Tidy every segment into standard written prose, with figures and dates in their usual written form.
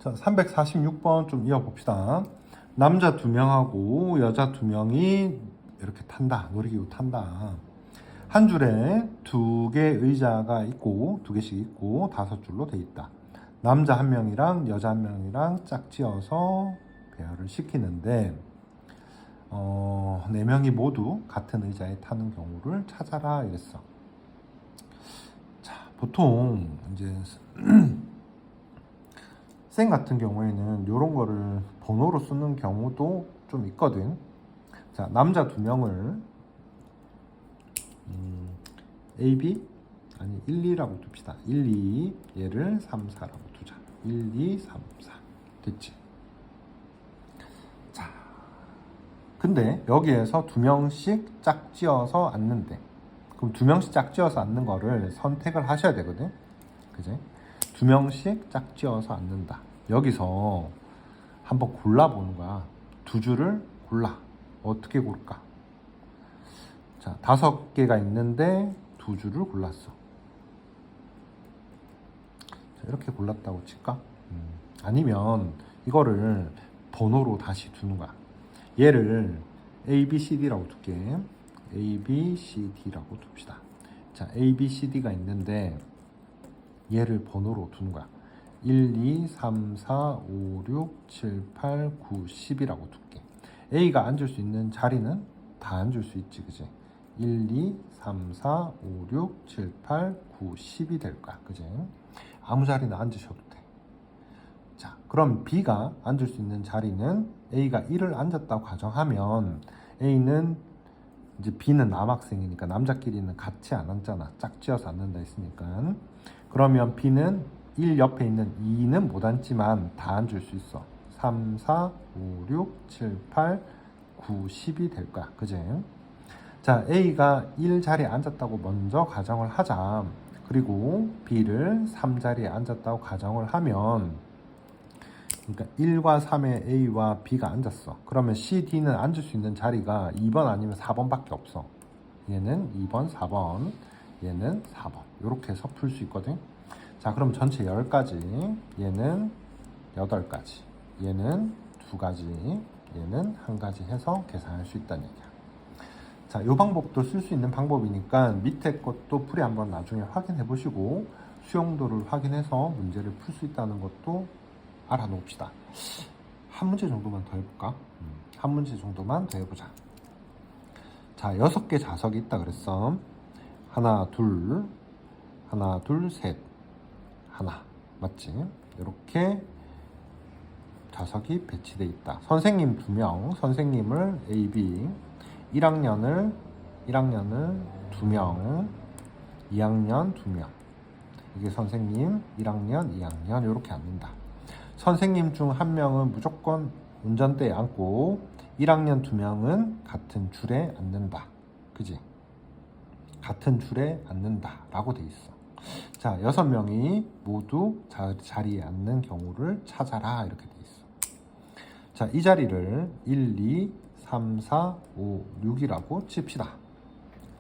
자, 346번 좀 이어봅시다. 남자 2명하고 여자 2명이 이렇게 탄다. 놀이기구 탄다. 한 줄에 2개 의자가 있고 2개씩 있고 5줄로 돼 있다. 남자 1명이랑 여자 1명이랑 짝지어서 배열을 시키는데 4명이 모두 같은 의자에 타는 경우를 찾아라 이랬어. 자, 보통 이제 쌤 같은 경우에는 이런 거를 번호로 쓰는 경우도 좀 있거든. 자, 남자 2명을 A, B 아니 1, 2라고 둡시다. 1, 2 얘를 3, 4라고 두자. 1, 2, 3, 4 됐지? 자, 근데 여기에서 2명씩 짝지어서 앉는데 그럼 2명씩 짝지어서 앉는 거를 선택을 하셔야 되거든. 그지? 2명씩 짝지어서 앉는다. 여기서 한번 골라보는 거야. 2줄을 골라. 어떻게 고를까? 자, 5개가 있는데 2줄을 골랐어. 자, 이렇게 골랐다고 칠까? 아니면 이거를 번호로 다시 두는 거야. 얘를 A, B, C, D라고 둘게. A, B, C, D라고 둡시다. 자, A, B, C, D가 있는데 얘를 번호로 두는 거야. 1, 2, 3, 4, 5, 6, 7, 8, 9, 10이라고 둘게. A가 앉을 수 있는 자리는 다 앉을 수 있지, 그지? 1, 2, 3, 4, 5, 6, 7, 8, 9, 10이 될 거야, 그지? 아무 자리나 앉으셔도 돼. 자, 그럼 B가 앉을 수 있는 자리는 A가 1을 앉았다고 가정하면 A는 이제 B는 남학생이니까 남자끼리는 같이 안 앉잖아. 짝지어서 앉는다 했으니까. 그러면 B는 1 옆에 있는 2는 못 앉지만 다 앉을 수 있어. 3, 4, 5, 6, 7, 8, 9, 10이 될 거야. 그지? 자, A가 1 자리에 앉았다고 먼저 가정을 하자. 그리고 B를 3 자리에 앉았다고 가정을 하면 그러니까 1과 3에 A와 B가 앉았어. 그러면 C, D는 앉을 수 있는 자리가 2번 아니면 4번밖에 없어. 얘는 2번, 4번, 얘는 4번. 이렇게 해서 풀 수 있거든. 자, 그럼 전체 10가지, 얘는 8가지, 얘는 2가지, 얘는 1가지 해서 계산할 수 있다는 얘기야. 자, 이 방법도 쓸 수 있는 방법이니까 밑에 것도 풀이 한번 나중에 확인해 보시고 수용도를 확인해서 문제를 풀 수 있다는 것도 알아놓읍시다. 한 문제 정도만 더 해볼까? 한 문제 정도만 더 해보자. 자, 6개 자석이 있다 그랬어. 하나, 둘, 셋, 하나. 맞지? 이렇게 자석이 배치되어 있다. 선생님 2명, 선생님을 A, B, 1학년을 2명, 2학년 2명. 이게 선생님 1학년, 2학년 이렇게 앉는다. 선생님 중 1명은 무조건 운전대에 앉고 1학년 2명은 같은 줄에 앉는다. 그지? 같은 줄에 앉는다 라고 돼 있어. 자, 6명이 모두 자리에 앉는 경우를 찾아라 이렇게 돼 있어. 자, 이 자리를 1, 2, 3, 4, 5, 6이라고 칩시다.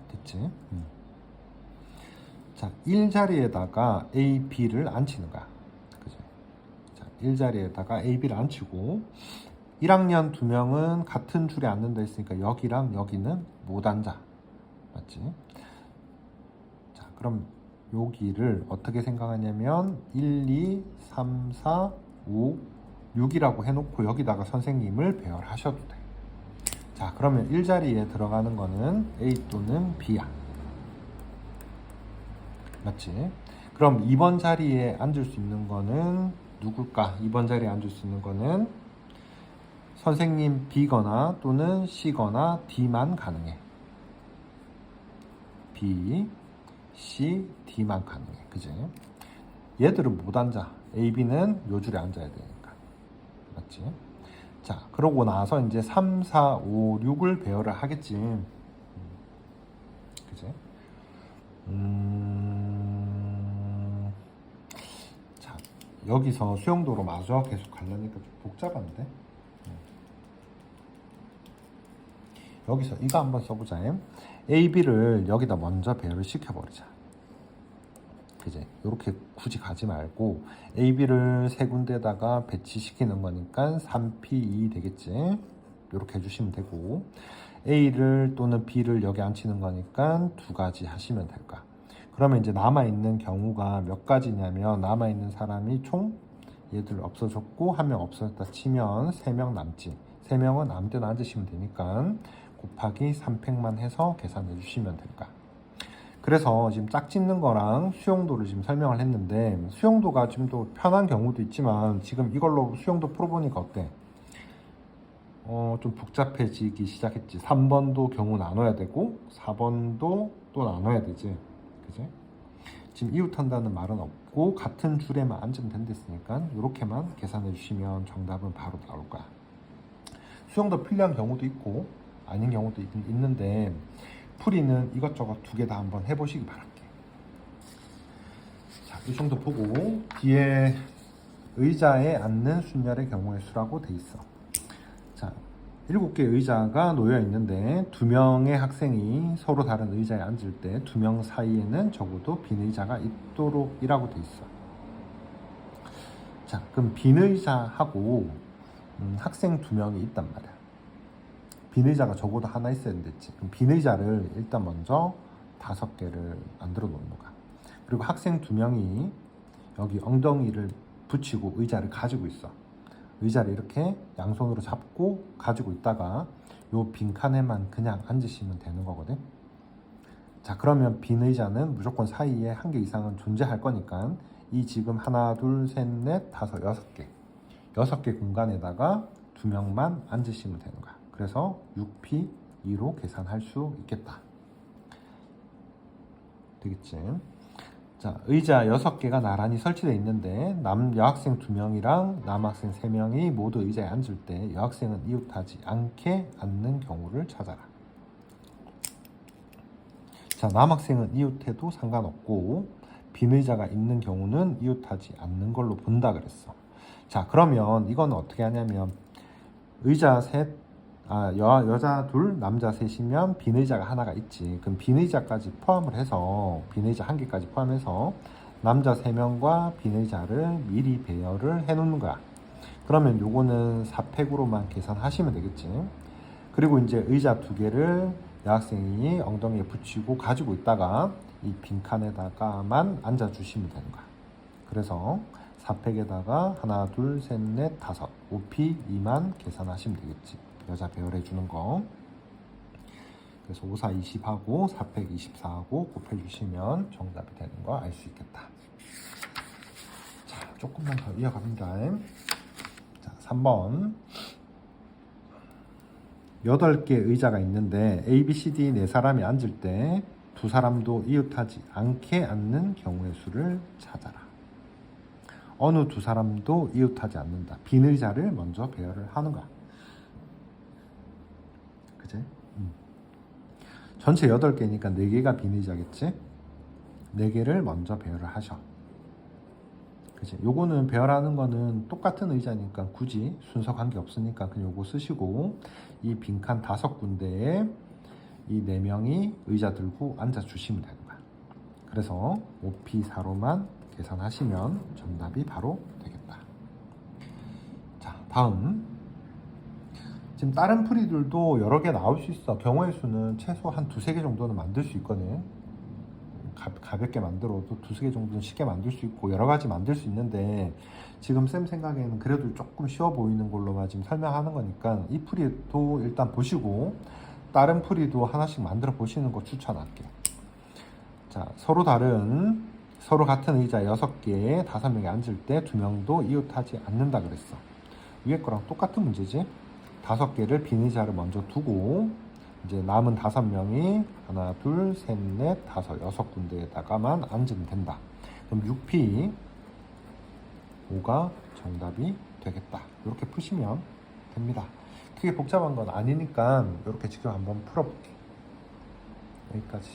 됐지? 자, 1자리에다가 A, B를 앉히는 거야. 그죠? 자, 1자리에다가 A, B를 앉히고 1학년 2명은 같은 줄에 앉는다 했으니까 여기랑 여기는 못 앉아. 맞지? 자, 그럼 여기를 어떻게 생각하냐면 1, 2, 3, 4, 5, 6이라고 해놓고 여기다가 선생님을 배열하셔도 돼. 자, 그러면 1자리에 들어가는 거는 A 또는 B야. 맞지? 그럼 2번 자리에 앉을 수 있는 거는 누굴까? 2번 자리에 앉을 수 있는 거는 선생님 B거나 또는 C거나 D만 가능해. B, C, D만 가능해. 그지? 얘들은 못 앉아. A, B는 요 줄에 앉아야 되니까. 맞지? 자, 그러고 나서 이제 3, 4, 5, 6을 배열을 하겠지. 그지? 자, 여기서 수용도로 마저 계속 가려니까 좀 복잡한데? 여기서 이거 한번 써보자. A, B를 여기다 먼저 배열을 시켜버리자. 그제 이렇게 굳이 가지 말고 A, B를 세 군데다가 배치시키는 거니까 3P2 되겠지. 이렇게 해주시면 되고 A를 또는 B를 여기 앉히는 거니까 두 가지 하시면 될까. 그러면 이제 남아있는 경우가 몇 가지냐면 남아있는 사람이 총 얘들 없어졌고 한 명 없어졌다 치면 3명 남지. 3명은 아무 때나 앉으시면 되니까 곱하기 3팩만 해서 계산해 주시면 될까. 그래서 지금 짝 짓는 거랑 수용도를 지금 설명을 했는데 수용도가 좀 더 편한 경우도 있지만 지금 이걸로 수용도 풀어보니까 어때? 좀 복잡해지기 시작했지. 3번도 경우 나눠야 되고 4번도 또 나눠야 되지. 그지? 지금 이웃한다는 말은 없고 같은 줄에만 앉으면 된댔으니까 이렇게만 계산해 주시면 정답은 바로 나올 거야. 수용도 필요한 경우도 있고 아닌 경우도 있는데 풀이는 이것저것 두 개 다 한번 해보시기 바랄게. 자, 이 정도 보고 뒤에 의자에 앉는 순열의 경우의 수라고 돼 있어. 자, 7개의 의자가 놓여 있는데 2명의 학생이 서로 다른 의자에 앉을 때 2명 사이에는 적어도 빈 의자가 있도록 이라고 돼 있어. 자, 그럼 빈 의자하고 학생 2명이 있단 말이야. 빈 의자가 적어도 하나 있어야 된댔지. 그럼 빈 의자를 일단 먼저 5개를 만들어 놓는 거야. 그리고 학생 2명이 여기 엉덩이를 붙이고 의자를 가지고 있어. 의자를 이렇게 양손으로 잡고 가지고 있다가 요 빈칸에만 그냥 앉으시면 되는 거거든. 자, 그러면 빈 의자는 무조건 사이에 한 개 이상은 존재할 거니까 이 지금 하나, 둘, 셋, 넷, 다섯, 6개 6개 공간에다가 2명만 앉으시면 되는 거야. 그래서 6P2로 계산할 수 있겠다. 되겠지? 자, 의자 6개가 나란히 설치되어 있는데 여학생 2명이랑 남학생 3명이 모두 의자에 앉을 때 여학생은 이웃하지 않게 앉는 경우를 찾아라. 자, 남학생은 이웃해도 상관없고 빈 의자가 있는 경우는 이웃하지 않는 걸로 본다 그랬어. 자, 그러면 이건 어떻게 하냐면 의자 셋, 여자 둘, 남자 셋이면 빈 의자가 하나가 있지. 그럼 빈 의자까지 포함을 해서 빈 의자 1개까지 포함해서 남자 3명과 빈 의자를 미리 배열을 해 놓는 거야. 그러면 요거는 4팩으로만 계산하시면 되겠지. 그리고 이제 의자 2개를 여학생이 엉덩이에 붙이고 가지고 있다가 이 빈칸에다가만 앉아 주시면 되는 거야. 그래서 4팩에다가 하나, 둘, 셋, 넷, 다섯 5P2만 계산하시면 되겠지. 여자 배열해 주는 거. 그래서 5, 4, 20하고 4팩 24하고 곱해 주시면 정답이 되는 거 알 수 있겠다. 자, 조금만 더 이어갑니다. 자, 3번. 8개 의자가 있는데 A, B, C, D 4사람이 앉을 때 2사람도 이웃하지 않게 앉는 경우의 수를 찾아라. 어느 2사람도 이웃하지 않는다. 빈 의자를 먼저 배열을 하는 거야. 그치? 전체 8개니까 4개가 빈 의자겠지? 4개를 먼저 배열을 하셔. 그치? 요거는 배열하는 거는 똑같은 의자니까 굳이 순서 관계 없으니까 그냥 요거 쓰시고 이 빈칸 5군데에 이 4명이 의자 들고 앉아 주시면 되는 거야. 그래서 5P4로만 계산하시면 정답이 바로 되겠다. 자, 다음. 지금 다른 풀이들도 여러 개 나올 수 있어. 경우의 수는 최소 한 2-3개 정도는 만들 수 있거든. 가볍게 만들어도 2-3개 정도는 쉽게 만들 수 있고 여러 가지 만들 수 있는데 지금 쌤 생각에는 그래도 조금 쉬워 보이는 걸로만 지금 설명하는 거니까 이 풀이도 일단 보시고 다른 풀이도 하나씩 만들어 보시는 거 추천할게. 자, 서로 같은 의자 6개에 5명이 앉을 때 2명도 이웃하지 않는다 그랬어. 위에 거랑 똑같은 문제지. 5개를 빈 의자를 먼저 두고 이제 남은 5명이 하나, 둘, 셋, 넷, 다섯, 6군데에다가만 앉으면 된다. 그럼 6P 5가 정답이 되겠다. 이렇게 푸시면 됩니다. 크게 복잡한 건 아니니까 이렇게 지금 한번 풀어볼게. 여기까지.